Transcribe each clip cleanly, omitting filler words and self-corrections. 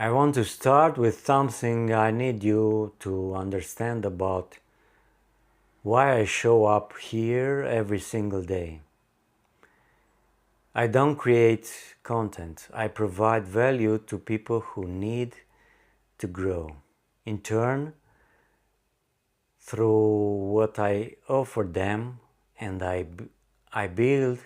I want to start with something I need you to understand about why I show up here every single day. I don't create content, I provide value to people who need to grow. In turn, through what I offer them, and I build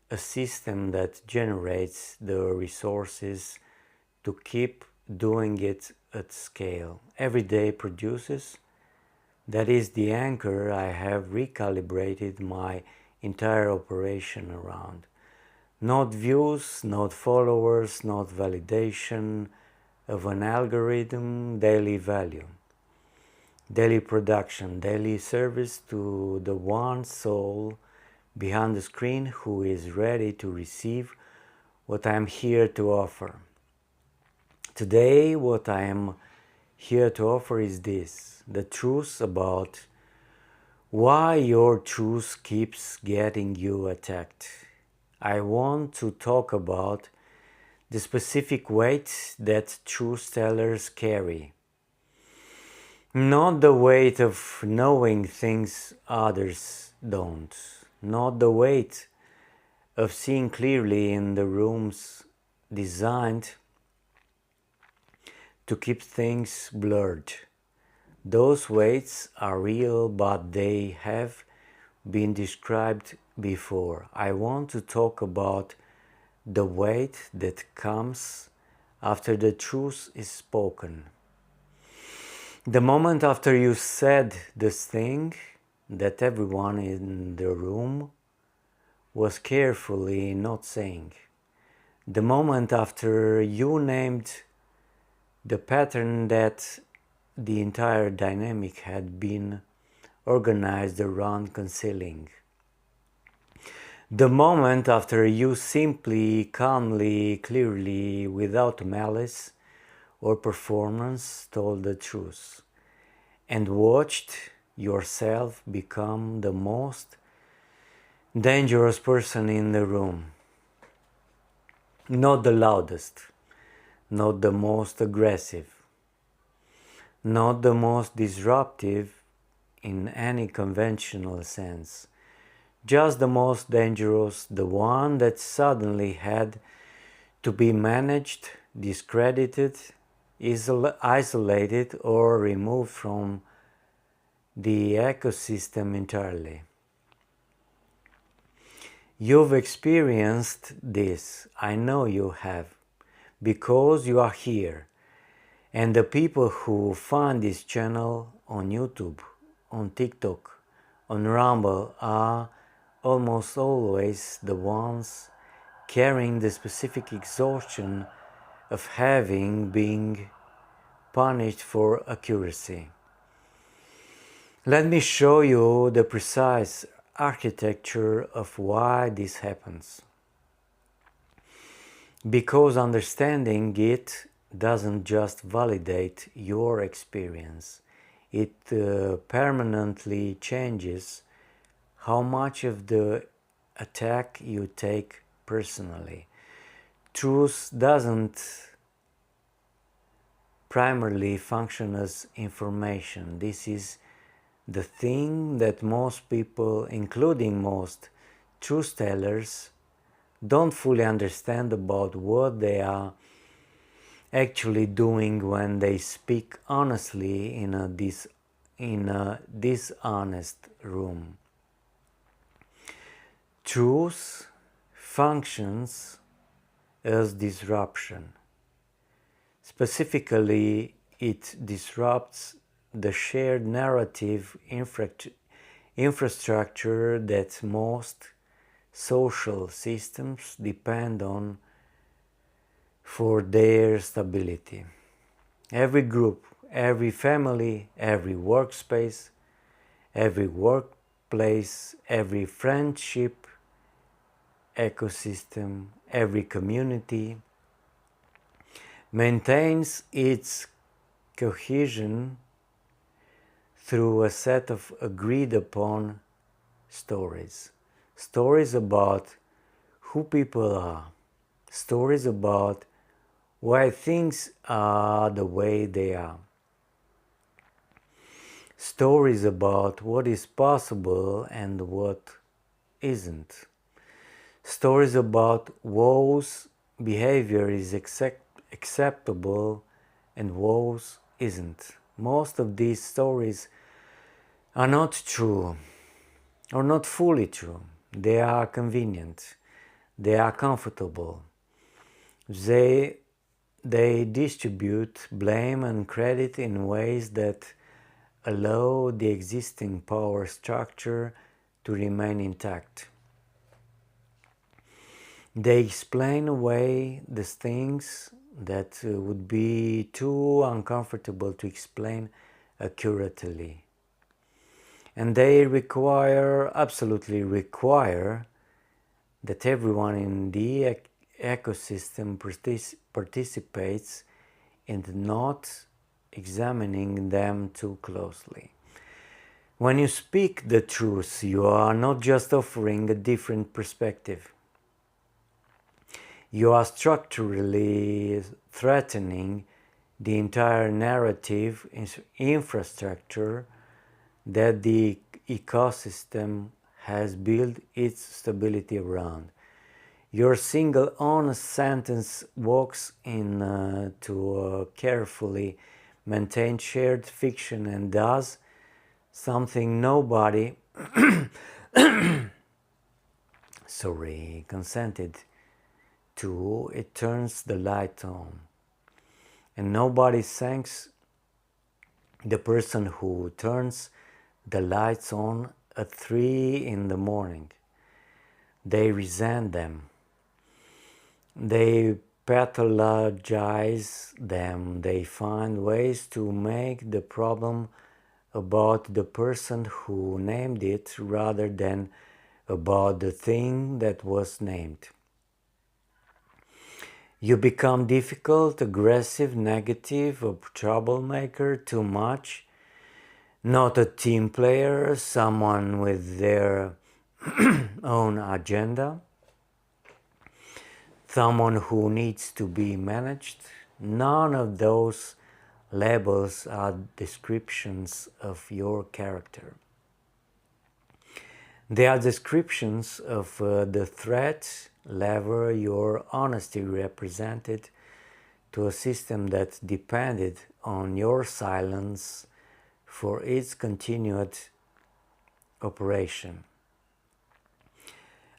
a system that generates the resources to keep doing it at scale. Every day produces. That is the anchor I have recalibrated my entire operation around. Not views, not followers, not validation of an algorithm, daily value. Daily production, daily service to the one soul behind the screen who is ready to receive what I am here to offer. Today, what I am here to offer is this: the truth about why your truth keeps getting you attacked. I want to talk about the specific weight that truth tellers carry. Not the weight of knowing things others don't. Not the weight of seeing clearly in the rooms designed to keep things blurred. Those weights are real, but they have been described before. I want to talk about the weight that comes after the truth is spoken. The moment after you said this thing that everyone in the room was carefully not saying. The moment after you named the pattern that the entire dynamic had been organized around concealing. The moment after you simply, calmly, clearly, without malice or performance, told the truth and watched yourself become the most dangerous person in the room. Not the loudest, not the most aggressive, not the most disruptive in any conventional sense, just the most dangerous, the one that suddenly had to be managed, discredited, isolated, or removed from the ecosystem entirely. You've experienced this, I know you have, because you are here. And the people who find this channel on YouTube, on TikTok, on Rumble are almost always the ones carrying the specific exhaustion of having been punished for accuracy. Let me show you the precise architecture of why this happens. Because understanding it doesn't just validate your experience, it permanently changes how much of the attack you take personally. Truth doesn't primarily function as information. This is the thing that most people, including most truth tellers, don't fully understand about what they are actually doing when they speak honestly in a dishonest room. Truth functions as disruption. Specifically, it disrupts the shared narrative infrastructure that most social systems depend on for their stability. Every group, every family, every workspace, every workplace, every friendship ecosystem, every community maintains its cohesion through a set of agreed upon stories. Stories about who people are, stories about why things are the way they are. Stories about what is possible and what isn't. Stories about whose behavior is acceptable and whose isn't. Most of these stories are not true or not fully true. They are convenient. They are comfortable. They distribute blame and credit in ways that allow the existing power structure to remain intact. They explain away the things that would be too uncomfortable to explain accurately. And they absolutely require, that everyone in the ecosystem participates in not examining them too closely. When you speak the truth, you are not just offering a different perspective. You are structurally threatening the entire narrative infrastructure that the ecosystem has built its stability around. Your single honest sentence walks into a carefully maintained shared fiction and does something nobody consented to. It turns the light on. And nobody thanks the person who turns the lights on at 3 in the morning. They resent them. They pathologize them. They find ways to make the problem about the person who named it rather than about the thing that was named. You become difficult, aggressive, negative, a troublemaker, too much, not a team player, someone with their own agenda, someone who needs to be managed. None of those labels are descriptions of your character. They are descriptions of the threat level your honesty represented to a system that depended on your silence for its continued operation.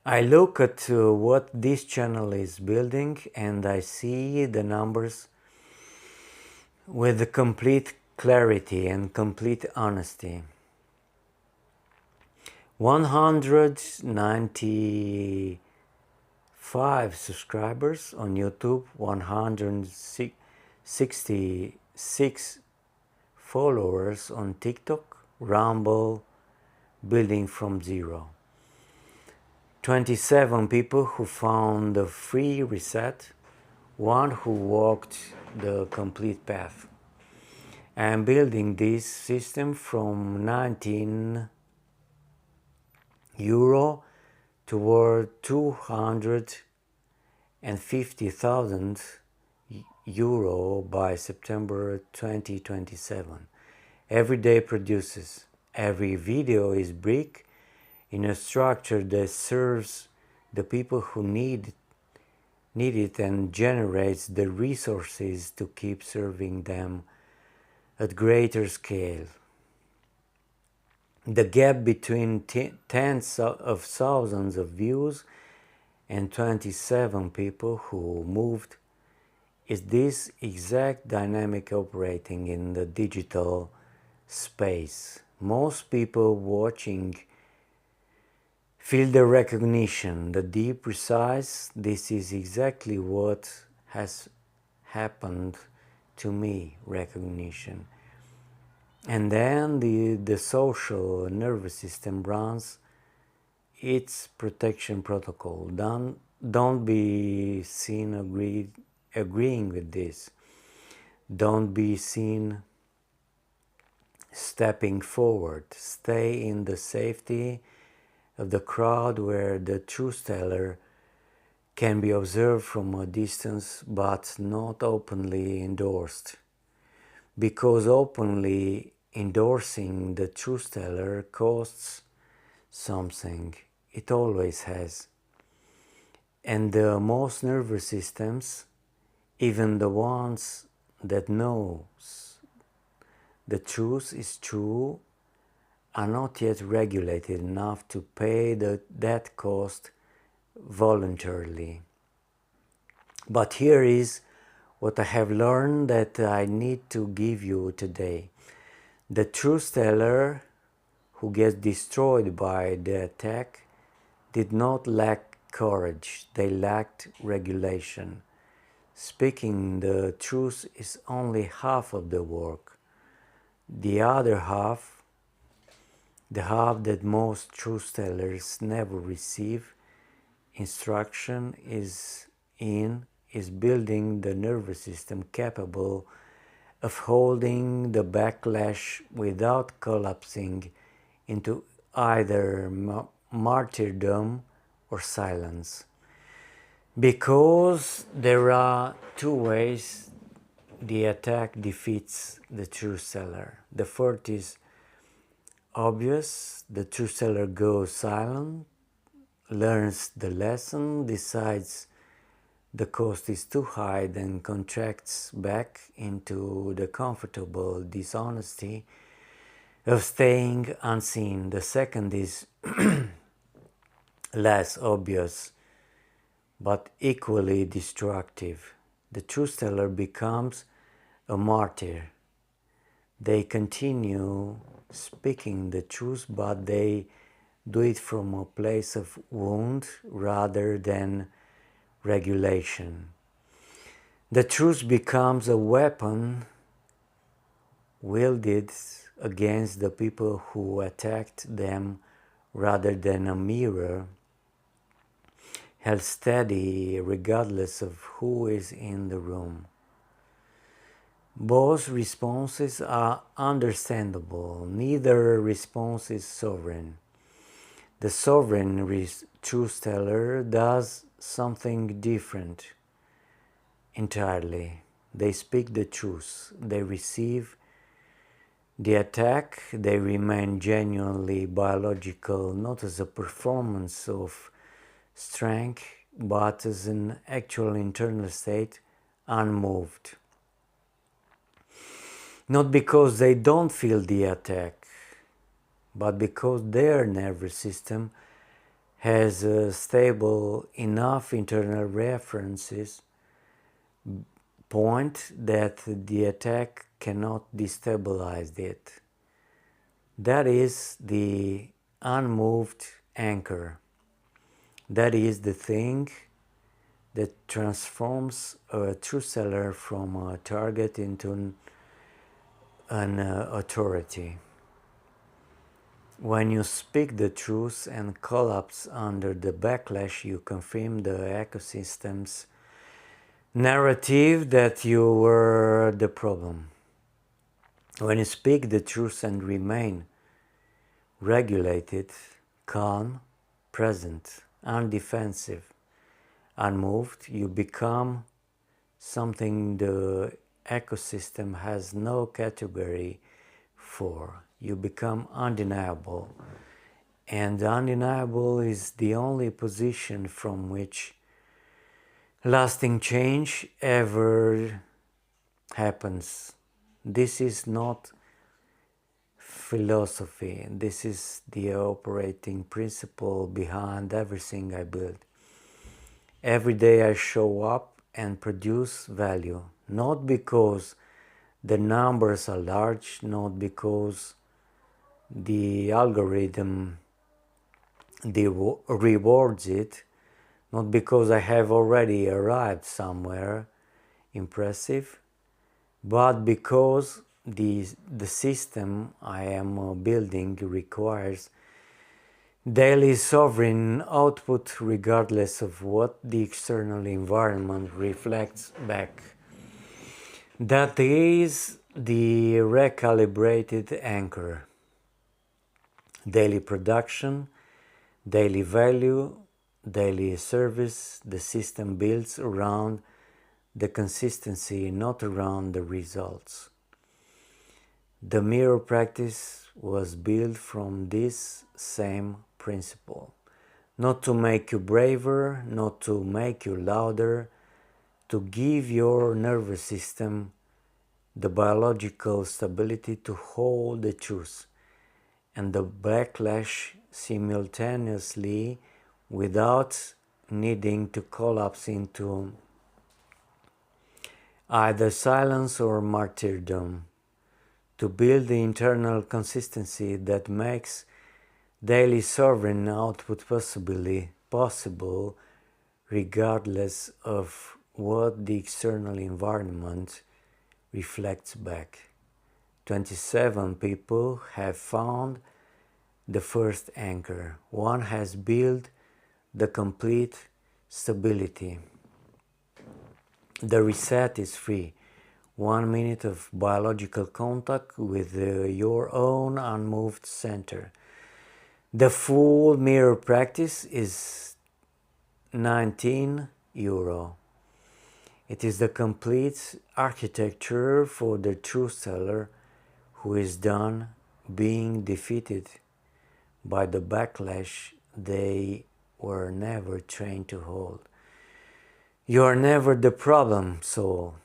I look at what this channel is building and I see the numbers with complete clarity and complete honesty. 195 subscribers on YouTube, 166 followers on TikTok, Rumble, building from zero. 27 people who found the free reset, one who walked the complete path. I am building this system from 19 euro toward 250,000 euro by September 2027. Every day produces. Every video is brick in a structure that serves the people who need it and generates the resources to keep serving them at greater scale. The gap between tens of thousands of views and 27 people who moved is this exact dynamic operating in the digital space. Most people watching feel the recognition, the deep, precise, this is exactly what has happened to me, recognition. And then the social nervous system runs its protection protocol. Don't be seen agreeing with this. Don't be seen stepping forward. Stay in the safety of the crowd where the truth teller can be observed from a distance but not openly endorsed, because openly endorsing the truth teller costs something. It always has. And the most nervous systems, even the ones that knows the truth is true, are not yet regulated enough to pay that cost voluntarily. But here is what I have learned that I need to give you today. The truth teller who gets destroyed by the attack did not lack courage, they lacked regulation. Speaking the truth is only half of the work. The other half, the half that most truth tellers never receive instruction is building the nervous system capable of holding the backlash without collapsing into either martyrdom or silence. Because there are two ways the attack defeats the truth teller. The first is obvious. The truth teller goes silent, learns the lesson, decides the cost is too high, then contracts back into the comfortable dishonesty of staying unseen. The second is less obvious but equally destructive. The truth teller becomes a martyr. They continue speaking the truth, but they do it from a place of wound rather than regulation. The truth becomes a weapon wielded against the people who attacked them rather than a mirror held steady regardless of who is in the room. Both responses are understandable. Neither response is sovereign. The sovereign truth teller does something different entirely. They speak the truth. They receive the attack. They remain genuinely biological, not as a performance of strength, but as an actual internal state, unmoved. Not because they don't feel the attack, but because their nervous system has a stable enough internal references point that the attack cannot destabilize it. That is the unmoved anchor. That is the thing that transforms a truth teller from a target into an authority. When you speak the truth and collapse under the backlash, you confirm the ecosystem's narrative that you were the problem. When you speak the truth and remain regulated, calm, present, undefensive, unmoved, you become something the ecosystem has no category for. You become undeniable, and undeniable is the only position from which lasting change ever happens. This is not philosophy. This is the operating principle behind everything I build. Every day I show up and produce value, not because the numbers are large, not because the algorithm rewards it, not because I have already arrived somewhere impressive, but because the system I am building requires daily sovereign output regardless of what the external environment reflects back. That is the recalibrated anchor. Daily production, daily value, daily service, the system builds around the consistency, not around the results. The mirror practice was built from this same principle. Not to make you braver, not to make you louder, to give your nervous system the biological stability to hold the truth and the backlash simultaneously without needing to collapse into either silence or martyrdom, to build the internal consistency that makes daily sovereign output possible regardless of what the external environment reflects back. 27 people have found the first anchor. One has built the complete stability. The reset is free. 1 minute of biological contact with your own unmoved center. The full mirror practice is €19. It is the complete architecture for the truth teller who is done being defeated by the backlash they were never trained to hold. You are never the problem, soul.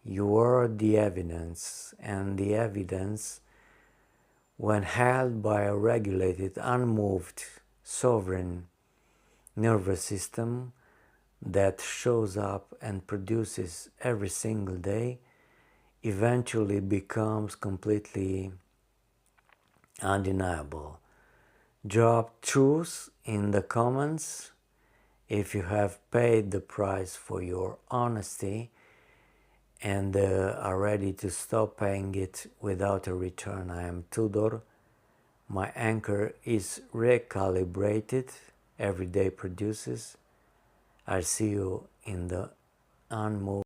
You are the evidence, and the evidence, when held by a regulated, unmoved, sovereign nervous system that shows up and produces every single day, eventually becomes completely undeniable. Drop truth in the comments if you have paid the price for your honesty and are ready to stop paying it without a return. I am Tudor. My anchor is recalibrated. Every day produces. I'll see you in the Unmoved.